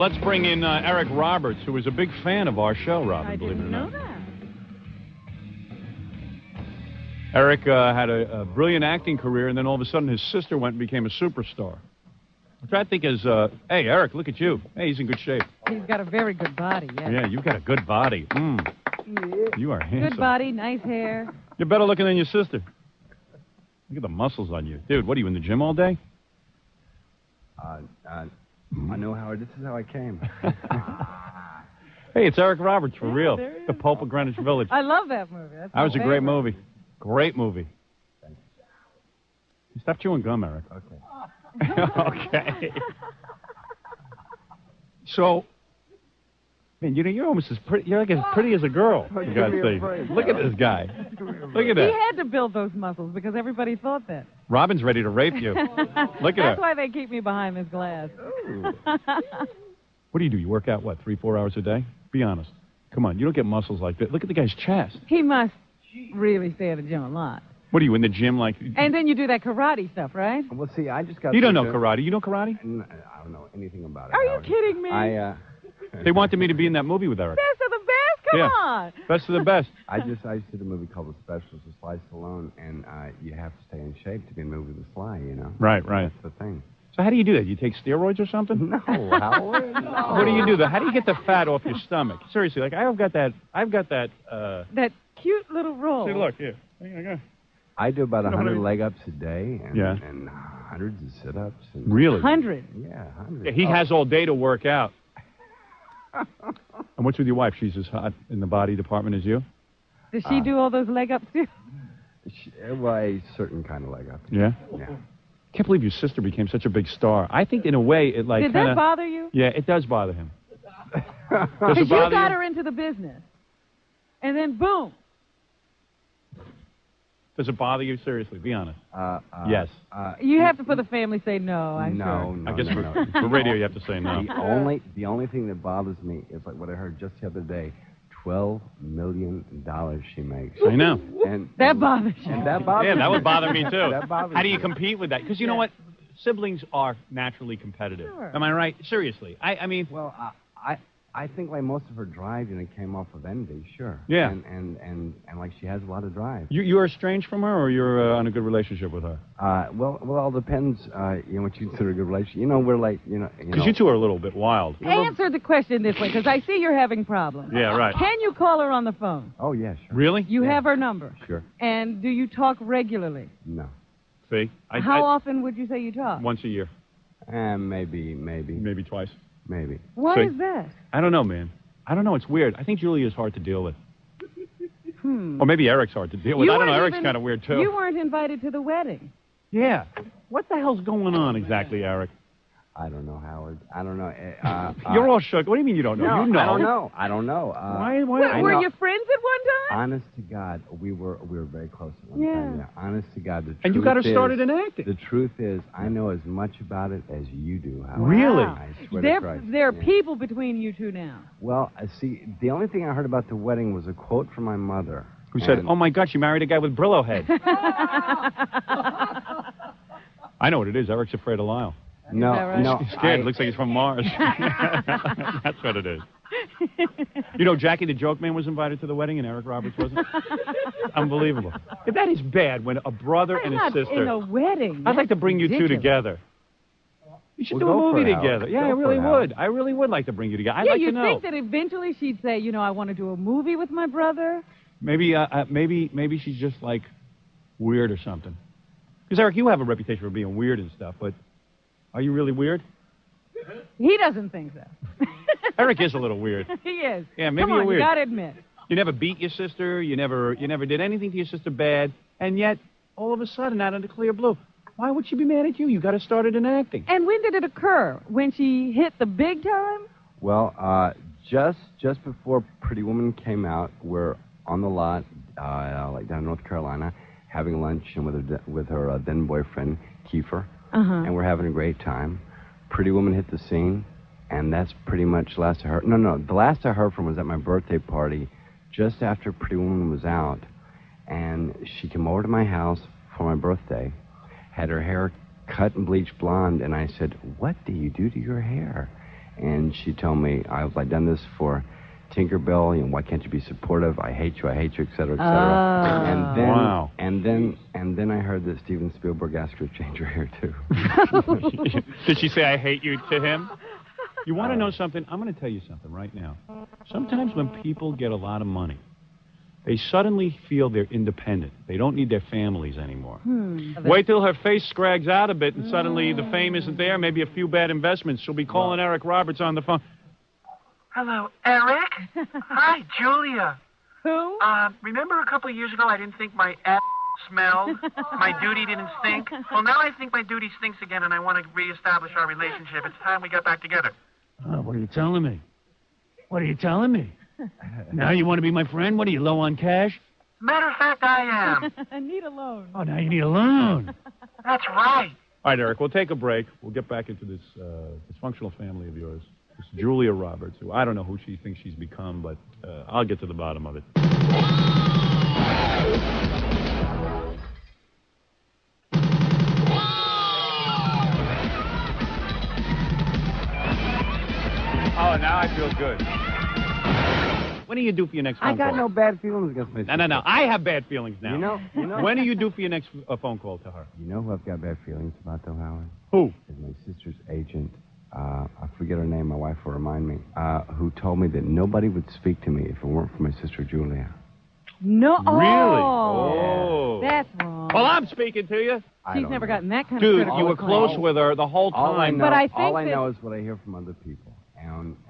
Let's bring in Eric Roberts, who is a big fan of our show, Robin, believe it or not. I didn't know that. Eric had a brilliant acting career, and then all of a sudden his sister went and became a superstar. Which I think is, hey, Eric, look at you. Hey, he's in good shape. He's got a very good body, yes. Yeah, you've got a good body. You are handsome. Good body, nice hair. You're better looking than your sister. Look at the muscles on you. Dude, what are you, in the gym all day? I know, Howard. This is how I came. Hey, it's Eric Roberts, for real. There he is. The Pope of Greenwich Village. I love that movie. That's That was a my great favorite. movie. Great movie. Stop chewing gum, Eric. Okay. Okay. So, man, you're almost as pretty. You're like as pretty as a girl. For God's sake. Look at this guy. Look at He that. had to build those muscles because everybody thought that. Robin's ready to rape you. Look at That's her. why they keep me behind this glass. What do? You work out, what, 3-4 hours a day? Be honest. Come on, you don't get muscles like that. Look at the guy's chest. He must really stay at the gym a lot. What are you, in the gym like... And then you do that karate stuff, right? Well, see, I just got... You don't know karate. You know karate? I don't know anything about it. Are you Howard. kidding me? They wanted me to be in that movie with Eric. Best of the best? Come Yeah. on. Best of the best. I just did a movie called The Specialist with Sly Stallone, and you have to stay in shape to be in a movie with Sly, you know? Right. That's the thing. So how do you do that? You take steroids or something? No, Howard. No. What do you do? How do you get the fat off your stomach? Seriously, like I've got that. That cute little roll. See, look here. There you go. I do about You know what I 100 mean? leg ups a day, and, Yeah. and hundreds of sit ups. And, Really? 100. Yeah, hundreds. Yeah, he has all day to work out. And what's with your wife? She's as hot in the body department as you? Does she do all those leg ups too? Well, a certain kind of leg up. Yeah. Yeah. Can't believe your sister became such a big star. I think in a way it like Did kinda, that bother you? Yeah, it does bother him. Does Because it you bother got you? her into the business. And then boom. Does it bother you? Seriously, be honest. Yes. You have to, for the family, say no, I'm no, sure. no, I guess no, for, no. for radio you have to say no. The only thing that bothers me is like what I heard just the other day. $12 million she makes. I know. And That bothers you. And that bothers Yeah, that me. would bother me too. That bothers How do you me. compete with that? Because you know what? Siblings are naturally competitive. Sure. Am I right? Seriously. I mean, Well, I think like most of her drive, came off of envy, sure. Yeah. And like she has a lot of drive. you're estranged from her, or you're on a good relationship with her? Well, it all depends. What you consider a good relationship. We're like, Because you two are a little bit wild. Answer the question this way, because I see you're having problems. Yeah, right. Can you call her on the phone? Oh yeah, sure. Really? You have her number. Sure. And do you talk regularly? No. See? How often would you say you talk? Once a year. Maybe. Maybe twice. Maybe. Why See? is that? I don't know, man. I don't know. It's weird. I think Julia is hard to deal with. Hmm. Or maybe Eric's hard to deal with. You I don't know. weren't Eric's even- kind of weird, too. You weren't invited to the wedding. Yeah. What the hell's going on exactly, Eric? I don't know, Howard. I don't know. You're all shook. What do you mean you don't know? No, you know. I don't know. Why? Were know. you friends at one time? Honest to God, we were very close at one Yeah. time. Yeah. Honest to God, the truth And you got her is- started in acting. The truth is, I know as much about it as you do, Howard. Really? Wow. I swear to Christ. There are Yeah. people between you two now. Well, see, the only thing I heard about the wedding was a quote from my mother. Who said, "Oh my God, she married a guy with Brillo head." I know what it is. Eric's afraid of Lyle. No, that right? no. He's scared. Looks like he's from Mars. That's what it is. You know, Jackie the Joke Man was invited to the wedding and Eric Roberts wasn't? Unbelievable. That is bad when a brother I'm and a not sister. in a wedding. I'd like to That's bring you two ridiculous. together. You should Well, do a go for movie it, Howard. together. Yeah, Go I for really it, would. Howard. I really would like to bring you together. I'd Yeah, like you to know. think that eventually she'd say, I want to do a movie with my brother? Maybe she's just like weird or something. Because Eric, you have a reputation for being weird and stuff, but are you really weird? He doesn't think so. Eric is a little weird. He is. Yeah, maybe Come on, you're weird. You got to admit. You never beat your sister. You never did anything to your sister bad, and yet all of a sudden, out of the clear blue, why would she be mad at you? You got her started in acting. And when did it occur? When she hit the big time? Well, just before Pretty Woman came out, we're on the lot, like down in North Carolina, having lunch and with her then boyfriend Kiefer, and we're having a great time. Pretty Woman hit the scene, and that's pretty much the last I heard. No, the last I heard from was at my birthday party, just after Pretty Woman was out, and she came over to my house for my birthday, had her hair cut and bleached blonde, and I said, "What do you do to your hair?" and she told me, I've done this for Tinkerbell, why can't you be supportive? I hate you, et cetera, et cetera. And then, wow. And then I heard that Steven Spielberg asked her to change her hair, too. Did she say, I hate you to him? You want to know something? I'm going to tell you something right now. Sometimes when people get a lot of money, they suddenly feel they're independent. They don't need their families anymore. Wait till her face scrags out a bit and suddenly the fame isn't there, maybe a few bad investments. She'll be calling Eric Roberts on the phone. Hello, Eric? Hi, Julia. Who? Remember a couple of years ago I didn't think my ass smelled? My duty didn't stink? Well, now I think my duty stinks again and I want to reestablish our relationship. It's time we got back together. What are you telling me? What are you telling me? Now you want to be my friend? What are you, low on cash? Matter of fact, I am. I need a loan. Oh, now you need a loan. That's right. All right, Eric, we'll take a break. We'll get back into this dysfunctional family of yours. This Julia Roberts, who I don't know who she thinks she's become, but I'll get to the bottom of it. Oh, now I feel good. When do you do for your next phone call? I got no bad feelings against my sister. No. I have bad feelings now. You know. When do you do for your next phone call to her? You know who I've got bad feelings about, though, Howard? Who? Is my sister's agent. I forget her name. My wife will remind me. Who told me that nobody would speak to me if it weren't for my sister Julia. No. Really? Oh. That's wrong. Well, I'm speaking to you. She's never gotten that kind of Dude, critical you were acclaim. close with her the whole time. All I know, But I think all I that- know is what I hear from other people.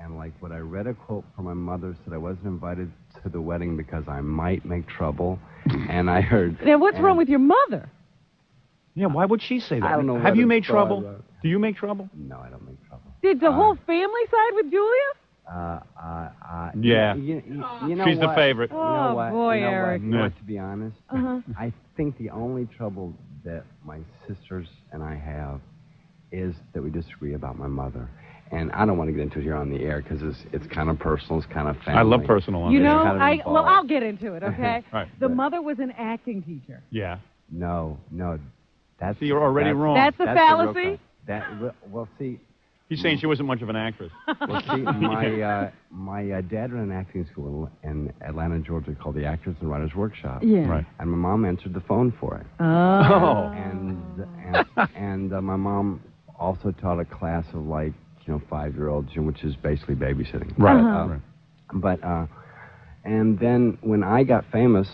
And like what I read a quote from my mother said I wasn't invited to the wedding because I might make trouble. And I heard... Now, what's wrong with your mother? Yeah, why would she say that? I don't know Have what you it's made called, trouble? Do you make trouble? No, I don't make trouble. Did the whole family side with Julia? Yeah. You know She's what? the favorite. You know Oh, what? boy, You know what? Eric. You know Yeah. what, to be honest, I think the only trouble that my sisters and I have is that we disagree about my mother. And I don't want to get into it here on the air because it's kind of personal, it's kind of family. I love personal on You this. know, kind of well, involved. I'll get into it, okay? Right. The mother was an acting teacher. Yeah. No. That's... See, you're already wrong. That's a the real fallacy? kind. Well, see... He's saying she wasn't much of an actress. Well, see, my dad ran an acting school in Atlanta, Georgia, called the Actors and Writers Workshop. Yeah. Right. And my mom answered the phone for it. Oh. And my mom also taught a class of 5-year-olds, which is basically babysitting. Right. But and then when I got famous,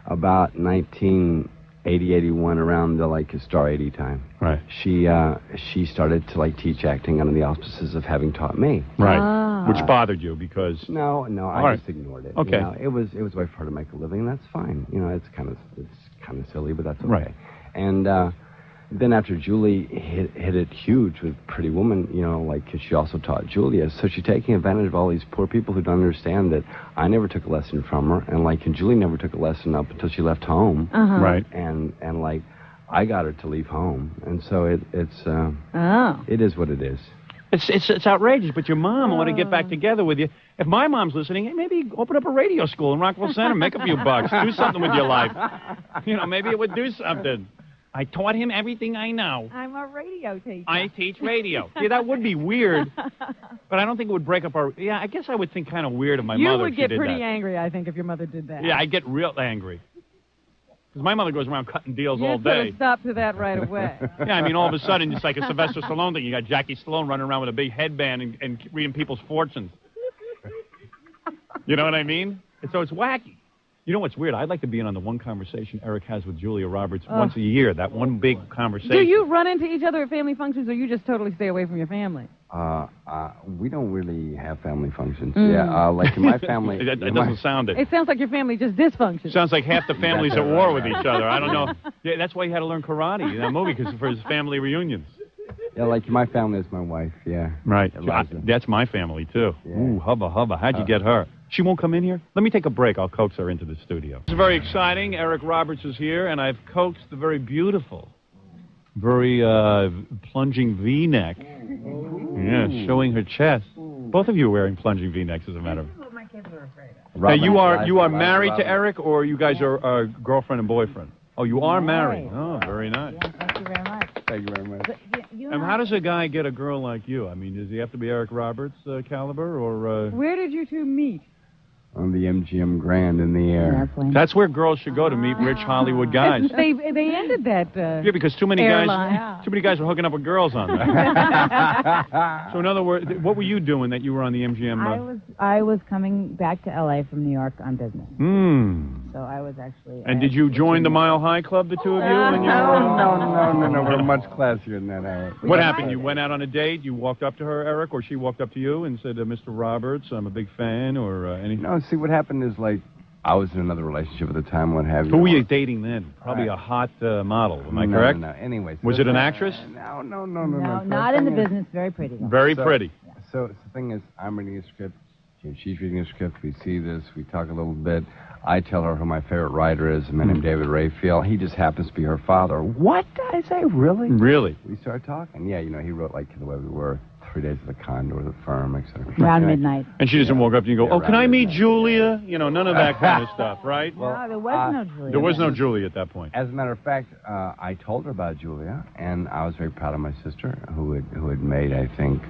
about 1980, 81, around the Star 80 time, Right. she started to teach acting under the auspices of having taught me. Right. Ah. Which bothered you because... No, I right. just ignored it. Okay. It was a way for her to make a living. That's fine. It's kind of silly, but that's okay. Right. And then after Julie hit it huge with Pretty Woman, because she also taught Julia, so she's taking advantage of all these poor people who don't understand that I never took a lesson from her, and Julie never took a lesson up until she left home. Right. And I got her to leave home, and so it is what it is. It's outrageous, but your mom ought to get back together with you. If my mom's listening, hey, maybe open up a radio school in Rockville Center, make a few bucks, do something with your life. Maybe it would do something. I taught him everything I know. I'm a radio teacher. I teach radio. Yeah, that would be weird, but I don't think it would break up our... Yeah, I guess I would think kind of weird of my You mother would if she get did pretty that. angry, I think, if your mother did that. Yeah, I'd get real angry. Because my mother goes around cutting deals all You put day. a stop to that right away. Yeah, I mean, all of a sudden, it's like a Sylvester Stallone thing. You got Jackie Stallone running around with a big headband and reading people's fortunes. You know what I mean? And so it's wacky. You know what's weird? I'd like to be in on the one conversation Eric has with Julia Roberts once a year, that one big conversation. Do you run into each other at family functions, or you just totally stay away from your family? We don't really have family functions. Yeah, in my family... It doesn't sound it. It sounds like your family just dysfunctions. Sounds like half the family's at war with each other. I don't know. Yeah, that's why he had to learn karate in that movie, because for his family reunions. Yeah, my family is my wife, yeah. Right. Eliza. That's my family, too. Yeah. Ooh, hubba, hubba. How'd you get her? She won't come in here? Let me take a break. I'll coax her into the studio. It's very exciting. Eric Roberts is here, and I've coaxed the very beautiful, very plunging V-neck. Yeah, showing her chest. Both of you are wearing plunging V-necks, as a matter of fact. This is what my kids are afraid of. Now, you are married to Eric, or you guys are girlfriend and boyfriend? Oh, you are married. Oh, very nice. Yeah, thank you very much. Thank you very much. And how does a guy get a girl like you? I mean, does he have to be Eric Roberts caliber, or? Where did you two meet? On the MGM Grand in the air. That's where girls should go to meet rich Hollywood guys. They ended that. Yeah, because too many guys were hooking up with girls on that. So in other words, what were you doing that you were on the MGM? I was coming back to L.A. from New York on business. So I was actually. And did you join the Mile High Club, the two of you? No. We're much classier than that, Eric. What happened? You went out on a date? You walked up to her, Eric, or she walked up to you and said, "Mr. Roberts, I'm a big fan," or anything? No, see, what happened is, like, I was in another relationship at the time, what have you. Who were you dating then? Probably a hot model, am I correct? No. Anyway. Was it an actress? No. No, not in the business. Very pretty. Though. Very pretty. So the thing is, I'm reading a script. She's reading a script. We see this. We talk a little bit. I tell her who my favorite writer is, a man named David Raphael. He just happens to be her father. What? I say, really? Really? We start talking. Yeah, he wrote, like, To the Way We Were, 3 Days of the Condor, The Firm, etc. Around midnight. And she doesn't walk up to you and go, "Oh, can I meet Julia?" None of that kind of stuff, right? No, there was no Julia. There was no Julia at that point. As a matter of fact, I told her about Julia, and I was very proud of my sister, who had made, I think,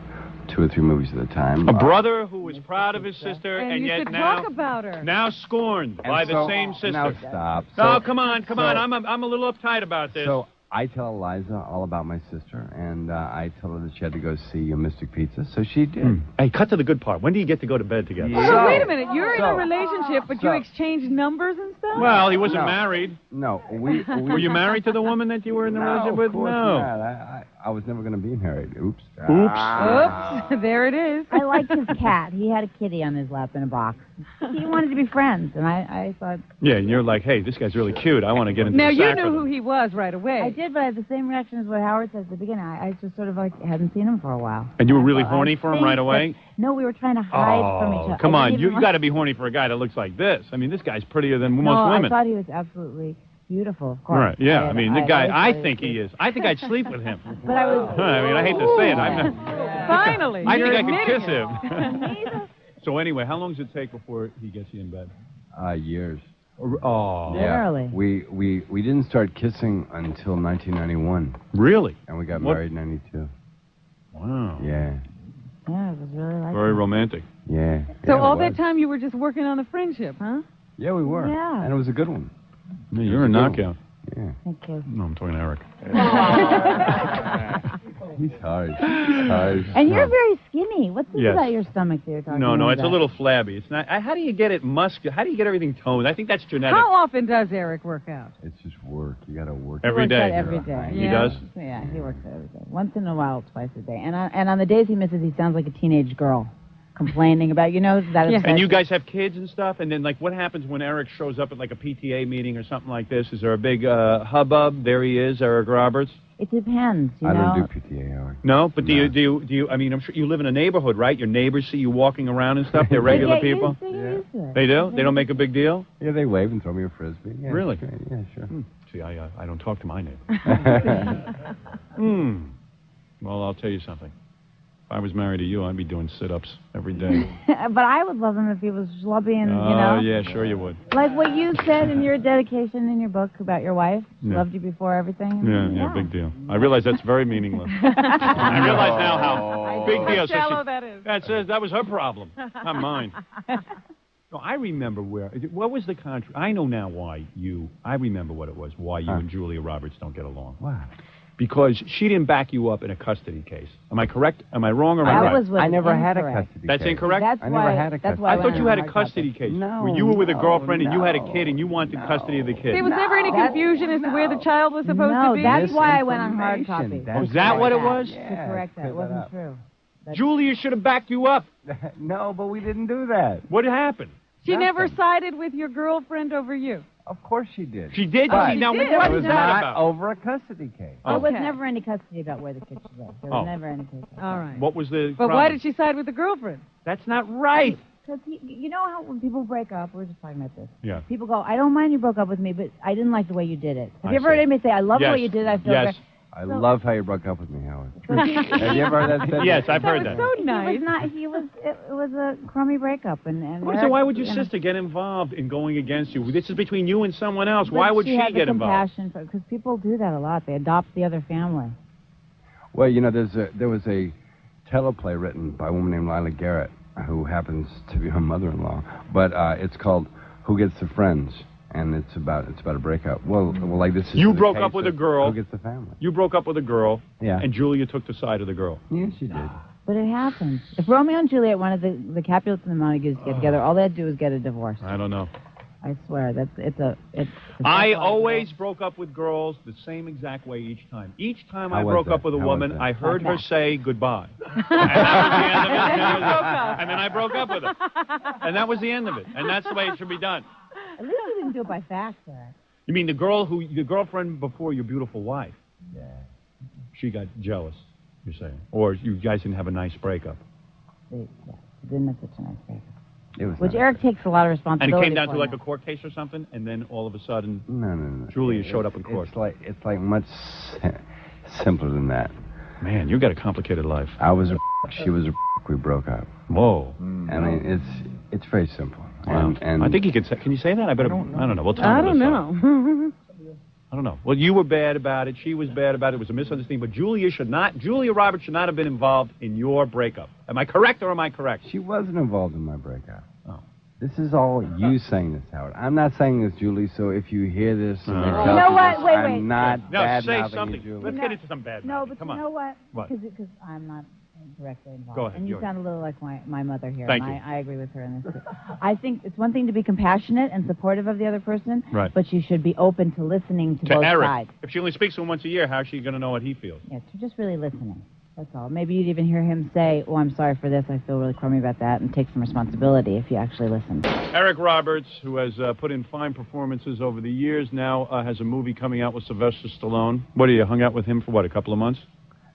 2 or 3 movies at the time. A brother who was proud of his sister, and yet could now talk about her. Now scorned by the same sister. Now stop. Oh, come on. I'm a little uptight about this. So I tell Eliza all about my sister, and I tell her that she had to go see Mystic Pizza, so she did. Hey, cut to the good part. When do you get to go to bed together? Oh, so wait a minute. You're in a relationship, but you exchange numbers and stuff? Well, he wasn't married. No, Were you married to the woman that you were in the relationship with? Of course not. I was never going to be married. Oops. Oops. There it is. I liked his cat. He had a kitty on his lap in a box. He wanted to be friends, and I thought... Yeah, and you're like, hey, this guy's really cute. I want to get into now, the you sack knew with who him. he was right away. I did, but I had the same reaction as what Howard said at the beginning. I just sort of, like, hadn't seen him for a while. And you were really horny for him right away? No, we were trying to hide from each other. Come on. You got to be horny for a guy that looks like this. I mean, this guy's prettier than most women. I thought he was absolutely beautiful, of course. Right, yeah. I mean, the guy, I think he is. I think I'd sleep with him. But I was... I mean, I hate to say it. Finally. I think I could kiss him. So anyway, how long does it take before he gets you in bed? Years. Oh. Literally. We didn't start kissing until 1991. Really? And we got married in 92. Wow. Yeah. Yeah, it was really like Very romantic. Yeah. So all that time you were just working on the friendship, huh? Yeah, we were. Yeah. And it was a good one. Yeah, you're a knockout. Yeah. Thank you. No, I'm talking to Eric. He's hard. And you're very skinny. What's this about your stomach that you're talking about? No, it's a little flabby. It's not. How do you get it muscular? How do you get everything toned? I think that's genetic. How often does Eric work out? It's just work. You got to work. Every day. Every day. He does? Yeah, he works out every day. Once in a while, twice a day. And on the days he misses, he sounds like a teenage girl. Complaining about, that. Yeah. And you guys have kids and stuff, and then, like, what happens when Eric shows up at, like, a PTA meeting or something like this? Is there a big hubbub? There he is, Eric Roberts. It depends, I don't do PTA, Howard. No, but do you? I mean, I'm sure you live in a neighborhood, right? Your neighbors see you walking around and stuff. They're regular people. They do. They don't make a big deal. Yeah, they wave and throw me a frisbee. Yeah, really? Yeah, sure. See, I don't talk to my neighbors. Well, I'll tell you something. If I was married to you, I'd be doing sit-ups every day. But I would love him if he was schlubby and, Oh, yeah, sure you would. Like what you said in your dedication in your book about your wife. She loved you before everything. Yeah, big deal. I realize that's very meaningless. I realize now how big deal. Shallow that is. That was her problem, not mine. No, I remember what was the contract? I know now I remember what it was, why you and Julia Roberts don't get along. Wow. Because she didn't back you up in a custody case. Am I correct? Am I wrong or am I right? I never had a custody That's case. incorrect? I never had a custody. I thought you had a custody case. No. Where you were with a girlfriend and you had a kid and you wanted custody of the kid. There was never any confusion as to where the child was supposed to be? No, that's why I went on hard copy. Was that what it was? To correct that. It wasn't true. Julia should have backed you up. No, but we didn't do that. What happened? She never sided with your girlfriend over you. Of course she did. She did? But Now, did. what it is was that not about? over a custody case. There was never any custody about where the kids lived. There was never any case. All right. What was the But problem? why did she side with the girlfriend? That's not right. Because you know how when people break up, we were just talking about this. Yeah. People go, I don't mind you broke up with me, but I didn't like the way you did it. Have you ever I heard see. anybody say, I love the Yes. way you did it, I feel Yes. I love how you broke up with me, Howard. Have you ever heard that said? Yes, I've heard that. So nice. It was a crummy breakup. So why would your sister get involved in going against you? This is between you and someone else. Why would she get involved? Because people do that a lot. They adopt the other family. Well, you know, there was a teleplay written by a woman named Lila Garrett, who happens to be her mother-in-law. But it's called Who Gets the Friends, and it's about a breakup. Well, like this is You the broke case up with a of girl. Who Gets the Family? You broke up with a girl. Yeah. And Julia took the side of the girl. Yeah, she did. But it happens. If Romeo and Juliet wanted the Capulets and the Montagues to get together, all they had to do was get a divorce. I don't know. I swear, it's I always broke up with girls the same exact way each time. Each time I How was broke that? up with a How was woman, that? I heard her Okay. say goodbye. And that was the end of it. And then I broke up with her. And that was the end of it. And that's the way it should be done. At least you didn't do it by fax, Eric. You mean the girlfriend before your beautiful wife? Yeah. She got jealous, you're saying. Or you guys didn't have a nice breakup. Yeah, it didn't have such a nice breakup. It was Which not- Eric takes a lot of And responsibility it came down for to like now. a court case or something, and then all of a sudden, No. Julia showed up in court. It's like much simpler than that. Man, you got a complicated life. I was a she was a we broke up. Whoa. I mean, it's very simple. Wow. And I think you can say. Can you say that? I better. I don't know. We'll tell I her don't this know. I don't know. Well, you were bad about it. She was bad about it. It was a misunderstanding. But Julia Roberts should not have been involved in your breakup. Am I correct or am I correct? she wasn't involved in my breakup. Oh. This is all you saying this, Howard. I'm not saying this, Julie. So if you hear this, and they You tell know you what? this, Wait. I'm not No, say bad-mouthing something. you, Julie. Let's get into some bad. No, but Come you on. know what? What? Because I'm not directly involved. Go ahead, And you yours. sound a little like my mother here. Thank and you. I agree with her in this too. I think it's one thing to be compassionate and supportive of the other person, Right. but you should be open to listening to To both Eric. sides. If she only speaks to him once a year, how's she going to know what he feels? Yeah, to just really listening. That's all. Maybe you'd even hear him say, "Oh, I'm sorry for this. I feel really crummy about that," and take some responsibility if you actually listen. Eric Roberts, who has put in fine performances over the years, now has a movie coming out with Sylvester Stallone. What, you hung out with him for, what, a couple of months?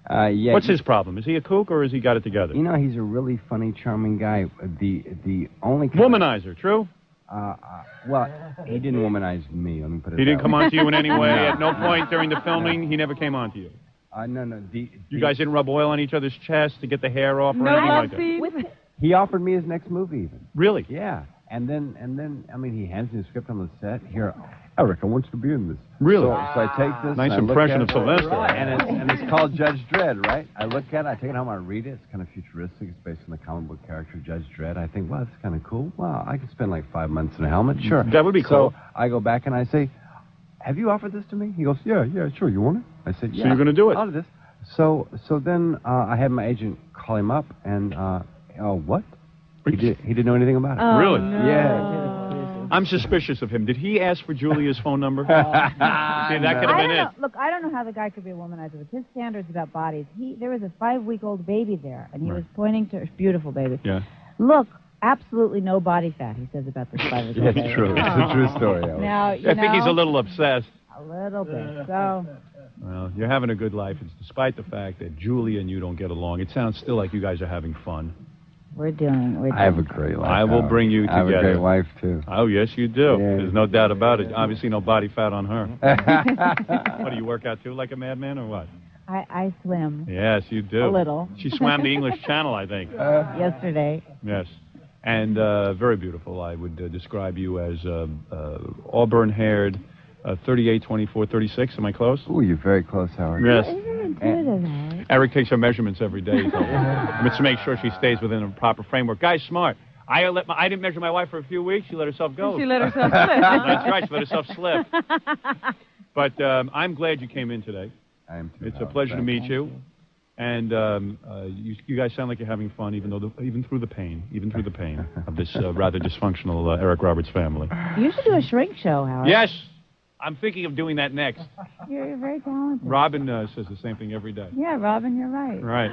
Yeah. What's his problem? Is he a kook or has he got it together? You know, he's a really funny, charming guy. The only kind Womanizer, true? well, he didn't womanize me. Let me put it. He didn't that come way. on to you in any way? No. At no point during the filming, he never came on to you? No. You guys didn't rub oil on each other's chest to get the hair off or No anything love like that? scene. He offered me his next movie, even. Really? Yeah. And then, I mean, he hands me the script on the set. Here, Eric, I want you to be in this. Really? So I take this. Nice and I look impression at of it, Sylvester. And it's called Judge Dredd, right? I look at it, I take it home, I read it. It's kind of futuristic. It's based on the comic book character Judge Dredd. I think, wow, that's kind of cool. Wow, I could spend like 5 months in a helmet. Sure. That would be cool. So I go back and I say, have you offered this to me? He goes, yeah, sure. You want it? I said, yeah. So you're going to do it? I'll do this. So then I had my agent call him up and, what? He didn't know anything about it. Oh, Really? no. Yeah. I'm suspicious of him. Did he ask for Julia's phone number? See, that could have I been don't it. know. Look, I don't know how the guy could be a womanizer with his standards about bodies. There was a 5-week-old baby there, and he was pointing to beautiful baby. Yeah. Look, absolutely no body fat. He says about this 5-week-old baby. It's true. It's a true story. Howard. Now, I think he's a little obsessed. A little bit. So, Well, you're having a good life. It's despite the fact that Julia and you don't get along. It sounds still like you guys are having fun. we're doing. I have a great life. I will Howard. bring you I have a together. great wife, too. Oh, yes, you do. Yeah. There's no doubt about it. Obviously, no body fat on her. What, do you work out, too, like a madman, or what? I swim Yes, you do. a little. She swam the English Channel, I think. Yesterday. Yes. And very beautiful. I would describe you as auburn-haired, 38, 24, 36. Am I close? Ooh, you're very close, Howard. Yes. You're intuitive, Howard. Eric takes her measurements every day. He told me. To make sure she stays within a proper framework. Guy's smart. I didn't measure my wife for a few weeks. She let herself go. She let herself slip. That's right. She let herself slip. But I'm glad you came in today. I am too, It's a Howard. pleasure to Thank meet you. And you guys sound like you're having fun, even through the pain of this rather dysfunctional Eric Roberts family. You should do a shrink show, Howard. Yes, I'm thinking of doing that next. You're very talented. Robin says the same thing every day. Yeah, Robin, you're right. Right.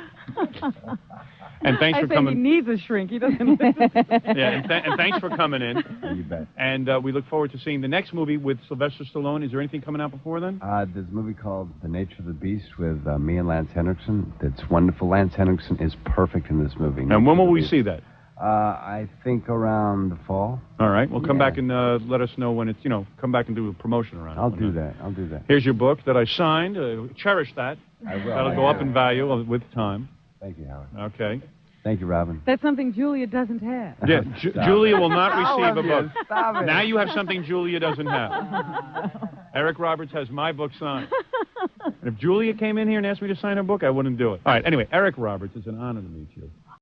And thanks I for say coming. he needs a shrink. He doesn't. Yeah, and thanks for coming in. You bet. And we look forward to seeing the next movie with Sylvester Stallone. Is there anything coming out before then? There's a movie called The Nature of the Beast with me and Lance Henriksen. That's wonderful. Lance Henriksen is perfect in this movie. And when will we see that? I think around the fall. All right. Well, come Yeah. back and let us know when it's, come back and do a promotion around it. I'll do that. I'll do that. Here's your book that I signed. Cherish that. I will. That'll go up in value with time. Thank you, Howard. Okay. Thank you, Robin. That's something Julia doesn't have. Yeah, Julia will not Stop receive a it. book. Stop it. Now you have something Julia doesn't have. Eric Roberts has my book signed. And if Julia came in here and asked me to sign her book, I wouldn't do it. All right, anyway, Eric Roberts, it's an honor to meet you.